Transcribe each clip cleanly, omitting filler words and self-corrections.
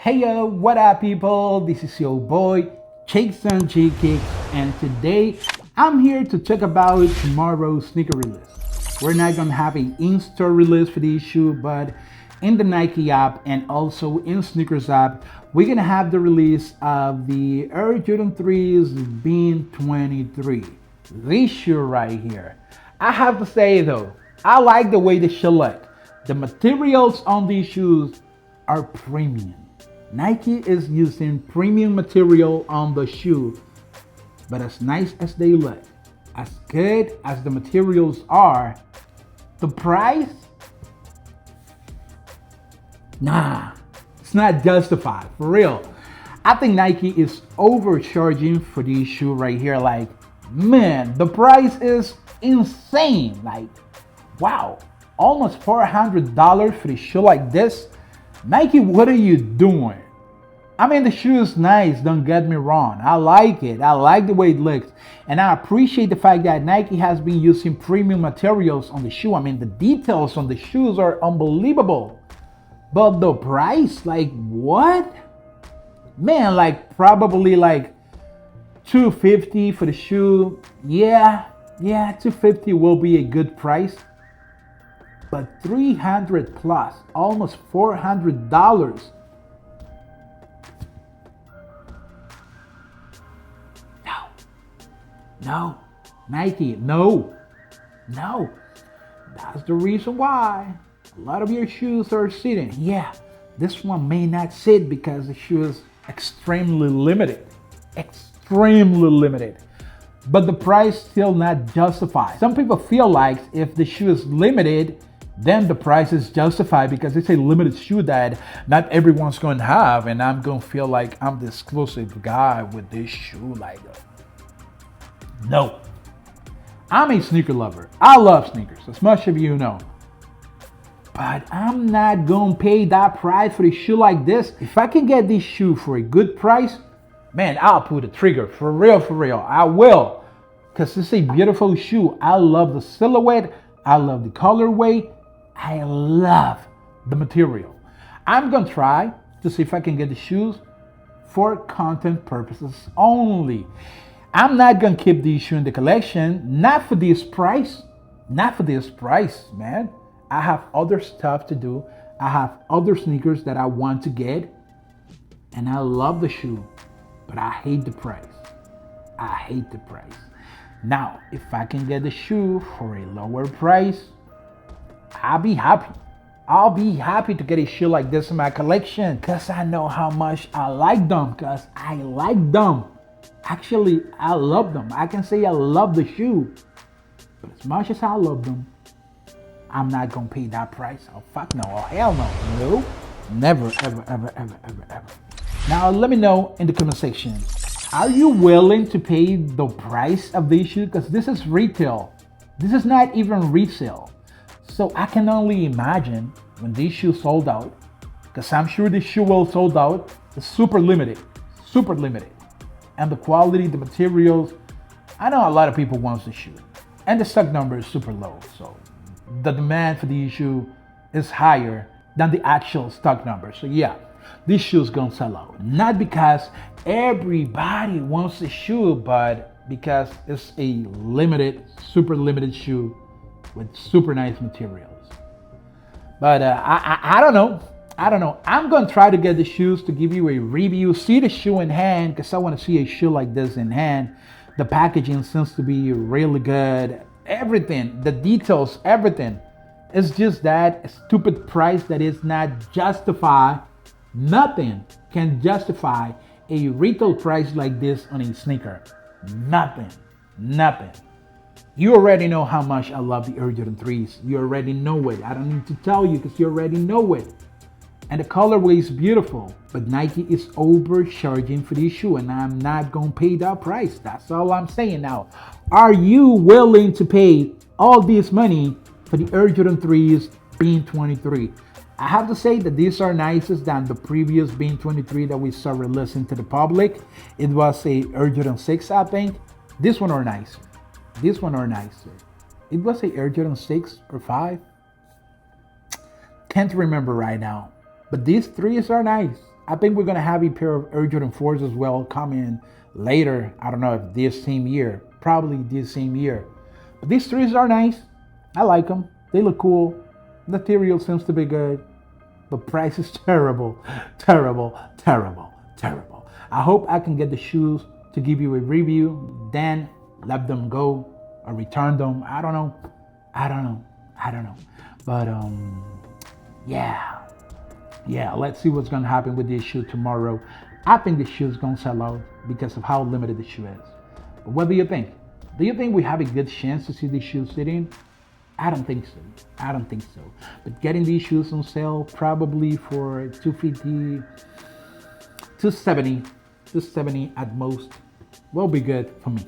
Hey yo, what up people? This is your boy Chicks and G-Kicks, and today I'm here to talk about tomorrow's sneaker release. We're not gonna have an in-store release for the issue, but in the Nike app and also in Sneakers app, we're gonna have the release of the Air Jordan 3's Bean 23. This shoe right here. I have to say though, I like the way the shoe look. The materials on these shoes are premium. Nike is using premium material on the shoe, but as nice as they look, as good as the materials are, the price, nah, it's not justified, for real. I think Nike is overcharging for these shoes right here. Like, man, the price is insane. Like, wow, almost $400 for a shoe like this. Nike, what are you doing? I mean, the shoe is nice, don't get me wrong. I like it. I like the way it looks. And I appreciate the fact that Nike has been using premium materials on the shoe. I mean, the details on the shoes are unbelievable. But the price, like what? Man, like probably like $250 for the shoe. Yeah, $250 will be a good price. But $300 plus, almost $400. No, Nike, no. That's the reason why a lot of your shoes are sitting. Yeah, this one may not sit because the shoe is extremely limited. But the price still not justified. Some people feel like if the shoe is limited, then the price is justified because it's a limited shoe that not everyone's going to have, and I'm going to feel like I'm the exclusive guy with this shoe. Like, no. I'm a sneaker lover. I love sneakers, as much of you know. But I'm not going to pay that price for a shoe like this. If I can get this shoe for a good price, man, I'll pull the trigger. For real. I will. Because it's a beautiful shoe. I love the silhouette. I love the colorway. I love the material. I'm going to try to see if I can get the shoes for content purposes only. I'm not going to keep these shoes in the collection. Not for this price, man. I have other stuff to do. I have other sneakers that I want to get. And I love the shoe, but I hate the price. Now, if I can get the shoe for a lower price, I'll be happy. I'll be happy to get a shoe like this in my collection because I know how much I like them. Actually, I love them. I can say I love the shoe. But as much as I love them, I'm not going to pay that price. Oh, fuck no. Oh, hell no. No. Never, ever. Now, let me know in the comment section. Are you willing to pay the price of this shoe? Because this is retail. This is not even resale. So I can only imagine when this shoe sold out, because I'm sure this shoe will sold out. It's super limited. And the quality, the materials, I know a lot of people want the shoe. And the stock number is super low. So the demand for the shoe is higher than the actual stock number. So yeah, this shoe is gonna sell out. Not because everybody wants the shoe, but because it's a super limited shoe with super nice materials. But I don't know. I'm going to try to get the shoes to give you a review. See the shoe in hand because I want to see a shoe like this in hand. The packaging seems to be really good. Everything, the details, everything. It's just that stupid price that is not justified. Nothing can justify a retail price like this on a sneaker. Nothing. You already know how much I love the Air Jordan 3s. You already know it. I don't need to tell you because you already know it. And the colorway is beautiful, but Nike is overcharging for this shoe, and I'm not gonna pay that price. That's all I'm saying now. Are you willing to pay all this money for the Air Jordan 3's Bean 23? I have to say that these are nicer than the previous Bean 23 that we saw releasing to the public. It was a Air Jordan 6, I think. This one are nicer. It was a Air Jordan 6 or 5. Can't remember right now. But these threes are nice. I think we're gonna have a pair of Air Jordan 4s as well coming later. I don't know if this same year, probably this same year. But these 3s are nice. I like them. They look cool. Material seems to be good. But price is terrible, terrible, terrible, terrible. I hope I can get the shoes to give you a review, then let them go or return them. I don't know. But yeah, let's see what's gonna happen with this shoe tomorrow. I think the shoe is gonna sell out because of how limited the shoe is. But what do you think? Do you think we have a good chance to see these shoes sitting? I don't think so. But getting these shoes on sale probably for 250, 270 at most will be good for me.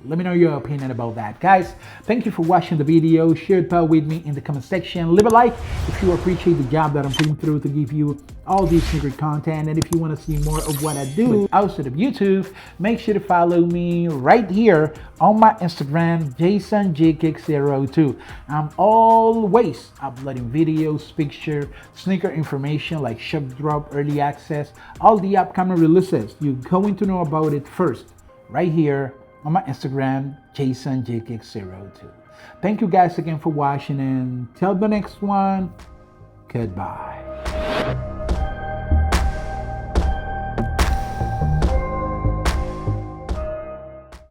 Let me know your opinion about that. Guys, thank you for watching the video. Share it with me in the comment section. Leave a like if you appreciate the job that I'm putting through to give you all this secret content. And if you want to see more of what I do outside of YouTube, make sure to follow me right here on my Instagram, JasonJKick02. I'm always uploading videos, picture, sneaker information like shop drop, early access, all the upcoming releases. You're going to know about it first right here on my Instagram, JasonJKick02. Thank you guys again for watching, and till the next one, goodbye.